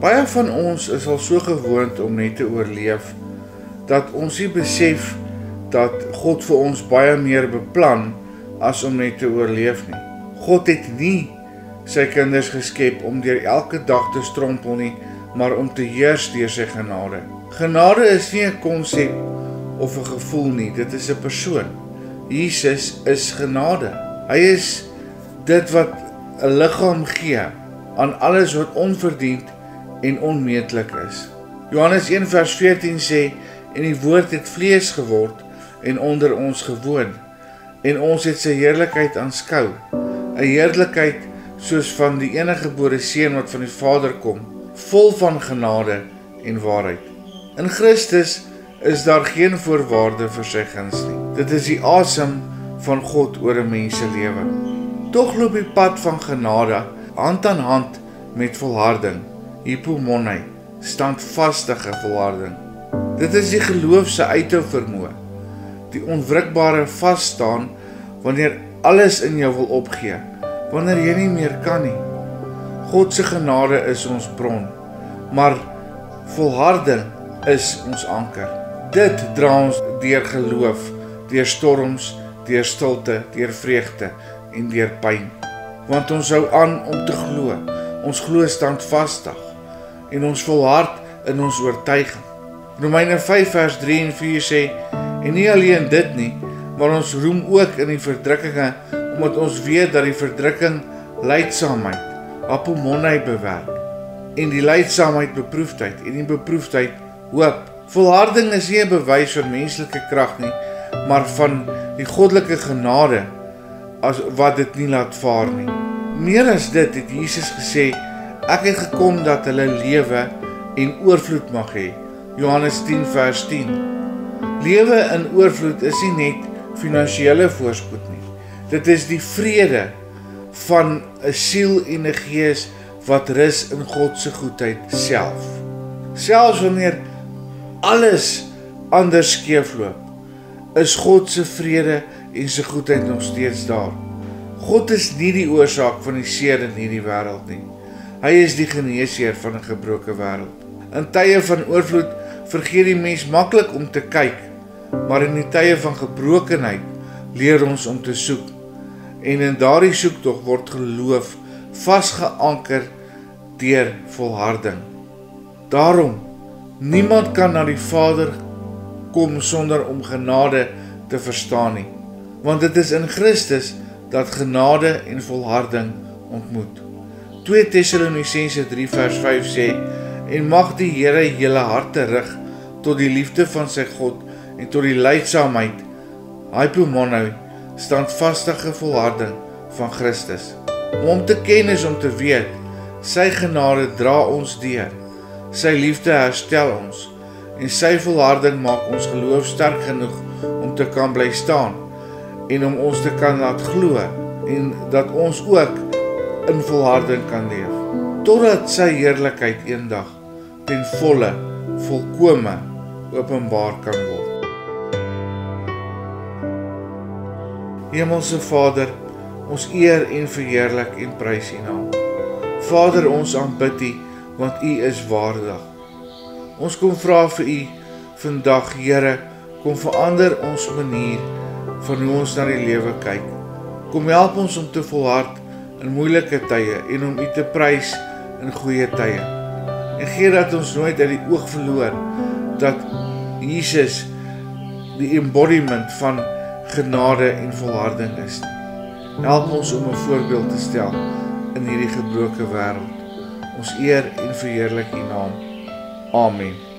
Baie van ons is al so gewoond om net te oorleef, dat ons nie besef dat God vir ons baie meer beplan as om net te oorleef nie. God het nie sy kinders geskep om deur elke dag te strompel nie, maar om te heers deur sy genade. Genade is nie 'n konsep of 'n gevoel nie, dit is 'n persoon. Jesus is genade. Hy is dit wat 'n liggaam gee aan alles wat onverdiend en onmeetlik is. Johannes 1 vers 14 sê, en die woord het vlees geword en onder ons gewoon, en ons het sy heerlikheid aanskou, 'n heerlikheid soos van die eniggebore seun wat van die Vader kom, vol van genade en waarheid. In Christus is daar geen voorwaarde vir sy guns nie. Dit is die asem van God oor 'n mens se lewe. Tog loop die pad van genade hand aan hand met volharding, hypomone, standvastige volharding. Dit is die geloof se uithou vermoë, die onwrikbare vasstaan wanneer alles in jou wil opgee, wanneer jy nie meer kan nie. God se genade is ons bron, maar volharding is ons anker. Dit dra ons deur geloof, deur storms, deur stilte, deur vreugde en deur pyn. Want ons hou aan om te glo. Ons glo standvastig en ons volhard in ons oortuiging. Romeine 5 vers 3 en 4 sê, en nie alleen dit nie, maar ons roem ook in die verdrukkinge, omdat ons weet dat die verdrukking lydsaamheid, apomone bewerk, en die lydsaamheid beproefdheid, en die beproefdheid hoop. Volharding is nie 'n bewys van menslike krag nie, maar van die goddelike genade, as wat dit nie laat vaar nie. Meer as dit het Jesus gesê, ek het gekom dat hulle lewe en oorvloed mag hê. Johannes 10 vers 10. Lewe in oorvloed is nie net finansiële voorspoed nie. Dit is die vrede van 'n siel en 'n gees wat rus in God se goedheid self. Selfs wanneer alles anders skeefloop, is God se vrede en sy goedheid nog steeds daar. God is nie die oorsaak van die seer in hierdie wêreld nie. Hy is die geneesheer van 'n gebroke wêreld. In tye van oorvloed vergeet die mens maklik om te kyk, maar in die tye van gebrokenheid leer ons om te soek. En in daardie soektog word geloof vasgeanker deur volharding. Daarom, niemand kan na die Vader kom sonder om genade te verstaan nie, want dit is in Christus dat genade en volharding ontmoet. 2 Tessalonisense 3 vers 5 sê, en mag die Here julle harte rig tot die liefde van sy God en tot die lydsaamheid, hypomone, standvastige volharding van Christus. Om te ken is om te weet, sy genade dra ons deur, sy liefde herstel ons, en sy volharding maak ons geloof sterk genoeg om te kan bly staan, en om ons te kan laat glo, en dat ons ook in volharding kan leef, totdat sy heerlikheid eendag ten volle, volkome openbaar kan word. Hemelse Vader, ons eer en verheerlik en prys U naam. Vader, ons aanbid U, want U is waardig. Ons kom vra vir U vandag, Here, kom verander ons manier van hoe ons na die lewe kyk. Kom help ons om te volhard in moeilike tye en om U te prys in goeie tye. En gee dat ons nooit uit die oog verloor dat Jesus die embodiment van genade en volharding is. Help ons om 'n voorbeeld te stel in hierdie gebroke wêreld. Ons eer en verheerlik U naam. Amen.